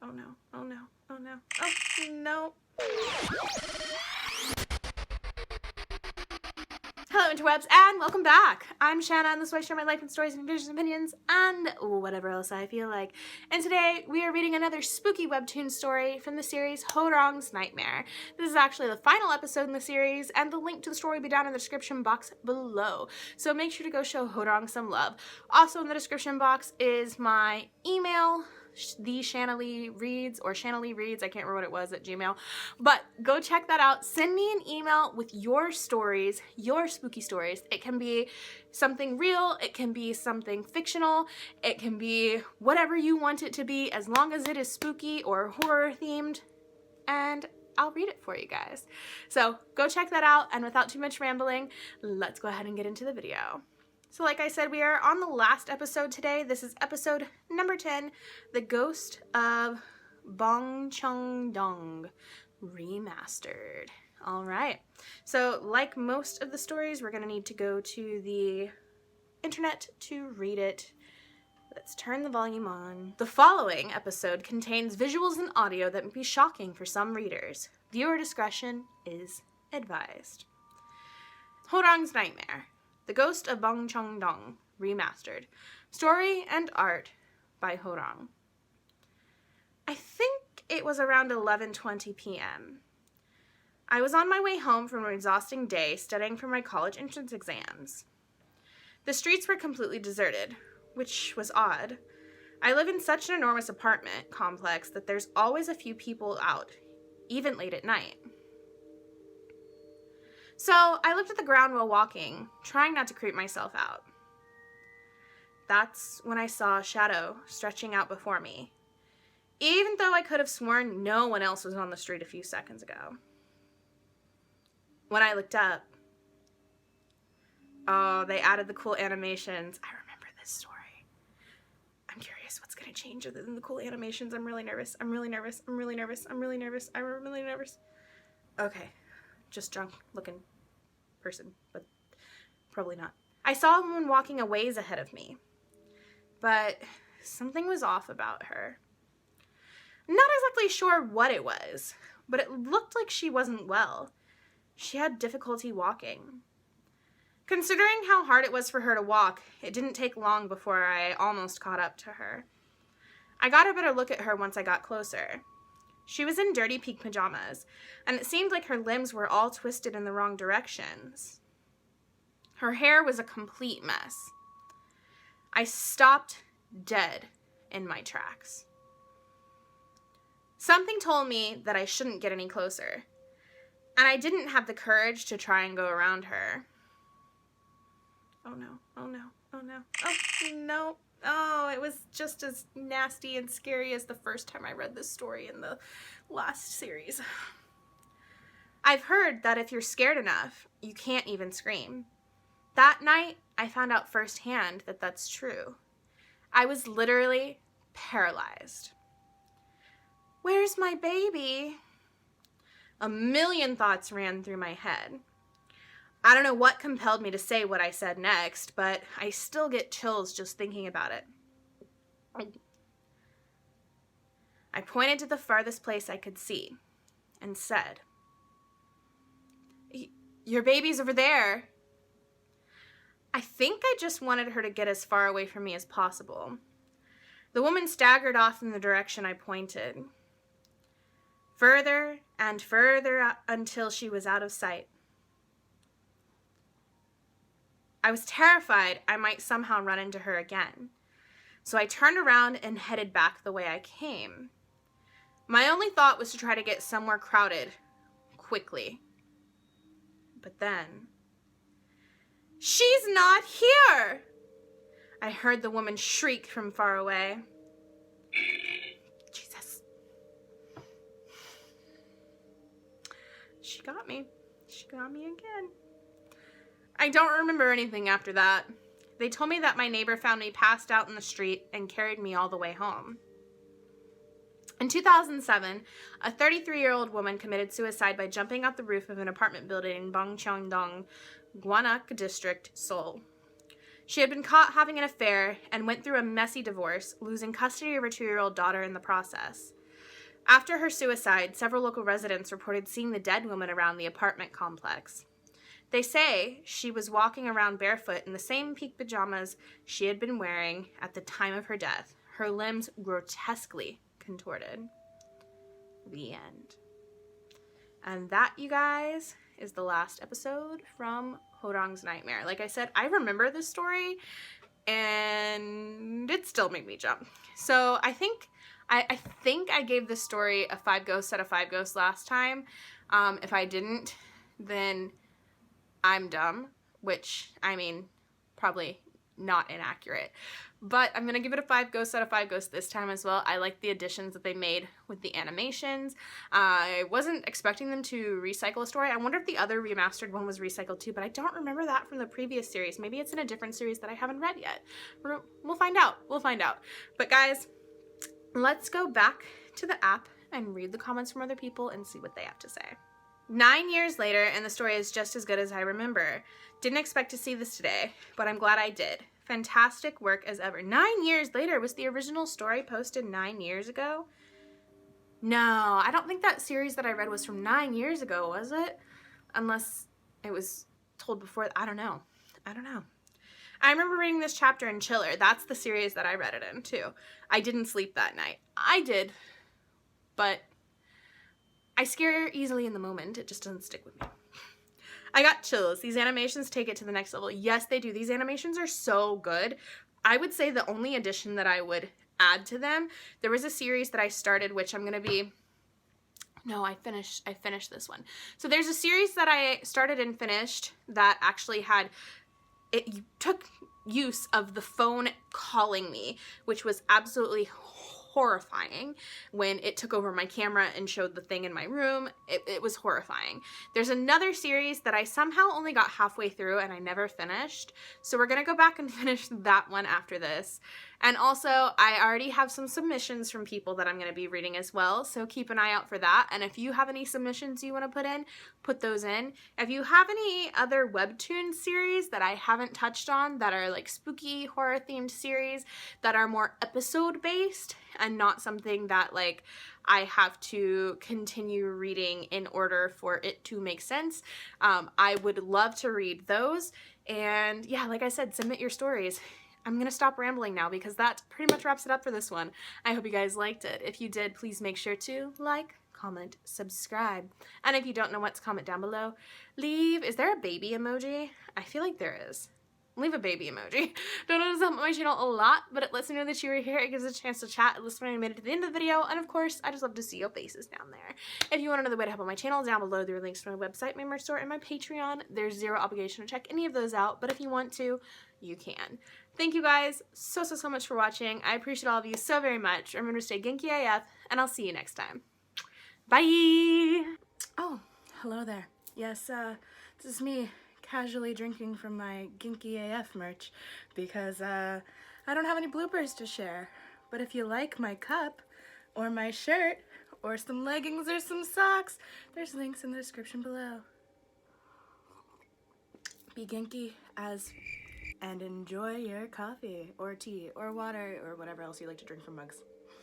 Oh no, oh no, oh no, oh no. Hello interwebs and welcome back. I'm Shana and this is where I share my life and stories and visions and opinions and whatever else I feel like. And today we are reading another spooky webtoon story from the series Horang's Nightmare. This is actually the final episode in the series and the link to the story will be down in the description box below. So make sure to go show Horang some love. Also in the description box is my email, the ShanaLeighReads or ShanaLeighReads, I can't remember what it was at Gmail, but go check that out. Send me an email with your stories, your spooky stories. It can be something real, it can be something fictional, it can be whatever you want it to be as long as it is spooky or horror themed, and I'll read it for you guys. So go check that out, and without too much rambling, let's go ahead and get into the video. So like I said, we are on the last episode today. This is episode number 10, The Ghost of Bongcheon-Dong, remastered. All right. So like most of the stories, we're going to need to go to the internet to read it. Let's turn the volume on. The following episode contains visuals and audio that may be shocking for some readers. Viewer discretion is advised. Horang's Nightmare. The Ghost of Bongcheon-Dong, remastered. Story and art by Horang. I think it was around 11:20 p.m. I was on my way home from an exhausting day studying for my college entrance exams. The streets were completely deserted, which was odd. I live in such an enormous apartment complex that there's always a few people out, even late at night. So I looked at the ground while walking, trying not to creep myself out. That's when I saw a shadow stretching out before me, even though I could have sworn no one else was on the street a few seconds ago. When I looked up, oh, they added the cool animations. I remember this story. I'm curious what's going to change other than the cool animations. I'm really nervous. I'm really nervous. I'm really nervous. I'm really nervous. I'm really nervous. Okay. Just drunk looking person, but probably not. I saw a woman walking a ways ahead of me, but something was off about her. I'm not exactly sure what it was, but it looked like she wasn't well. She had difficulty walking. Considering how hard it was for her to walk, it didn't take long before I almost caught up to her. I got a better look at her once I got closer. She was in dirty pink pajamas, and it seemed like her limbs were all twisted in the wrong directions. Her hair was a complete mess. I stopped dead in my tracks. Something told me that I shouldn't get any closer, and I didn't have the courage to try and go around her. Oh no, oh no, oh no, oh no. Oh, it was just as nasty and scary as the first time I read this story in the last series. I've heard that if you're scared enough, you can't even scream. That night, I found out firsthand that that's true. I was literally paralyzed. Where's my baby? A million thoughts ran through my head. I don't know what compelled me to say what I said next, but I still get chills just thinking about it. I pointed to the farthest place I could see and said, "Your baby's over there." I think I just wanted her to get as far away from me as possible. The woman staggered off in the direction I pointed. Further and further until she was out of sight. I was terrified I might somehow run into her again, so I turned around and headed back the way I came. My only thought was to try to get somewhere crowded, quickly. But then, "She's not here!" I heard the woman shriek from far away. Jesus. She got me. She got me again. I don't remember anything after that. They told me that my neighbor found me passed out in the street and carried me all the way home. In 2007, a 33-year-old woman committed suicide by jumping off the roof of an apartment building in Bongcheon-Dong, Gwanak District, Seoul. She had been caught having an affair and went through a messy divorce, losing custody of her 2-year-old daughter in the process. After her suicide, several local residents reported seeing the dead woman around the apartment complex. They say she was walking around barefoot in the same pink pajamas she had been wearing at the time of her death, her limbs grotesquely contorted. The end. And that, you guys, is the last episode from Horang's Nightmare. Like I said, I remember this story, and it still made me jump. So I think I gave this story a 5 ghosts out of 5 ghosts last time. If I didn't, then I'm dumb, which, I mean, probably not inaccurate. But I'm going to give it a 5 ghosts out of 5 ghosts this time as well. I like the additions that they made with the animations. I wasn't expecting them to recycle a story. I wonder if the other remastered one was recycled too, but I don't remember that from the previous series. Maybe it's in a different series that I haven't read yet. We'll find out. We'll find out. But guys, let's go back to the app and read the comments from other people and see what they have to say. 9 years later, and the story is just as good as I remember. Didn't expect to see this today, but I'm glad I did. Fantastic work as ever. 9 years later? Was the original story posted 9 years ago? No, I don't think that series that I read was from 9 years ago, was it? Unless it was told before. I don't know. I remember reading this chapter in Chiller. That's the series that I read it in, too. I didn't sleep that night. I did, but I scare easily in the moment. It just doesn't stick with me. I got chills. These animations take it to the next level. Yes, they do. These animations are so good. I would say the only addition that I would add to them, there was a series that I started, which I'm going to be... No, I finished this one. So there's a series that I started and finished that actually had... It took use of the phone calling me, which was absolutely horrifying when it took over my camera and showed the thing in my room. It was horrifying. There's another series that I somehow only got halfway through and I never finished. So we're gonna go back and finish that one after this. And also, I already have some submissions from people that I'm going to be reading as well, so keep an eye out for that. And if you have any submissions you want to put in, put those in. If you have any other Webtoon series that I haven't touched on that are like spooky horror themed series that are more episode based and not something that like I have to continue reading in order for it to make sense, I would love to read those. And yeah, like I said, submit your stories. I'm going to stop rambling now because that pretty much wraps it up for this one. I hope you guys liked it. If you did, please make sure to like, comment, subscribe. And if you don't know what to comment down below, is there a baby emoji? I feel like there is. Leave a baby emoji. Don't notice that on my channel a lot, but it lets me know that you were here. It gives us a chance to chat. It lets me know you made it to the end of the video. And of course, I just love to see your faces down there. If you want another way to help on my channel, down below there are links to my website, my merch store, and my Patreon. There's zero obligation to check any of those out, but if you want to, you can. Thank you guys so much for watching. I appreciate all of you so very much. Remember to stay Genki AF, and I'll see you next time. Bye! Oh, hello there. Yes, this is me casually drinking from my Genki AF merch because I don't have any bloopers to share. But if you like my cup or my shirt or some leggings or some socks, there's links in the description below. Be Genki and enjoy your coffee or tea or water or whatever else you like to drink from mugs.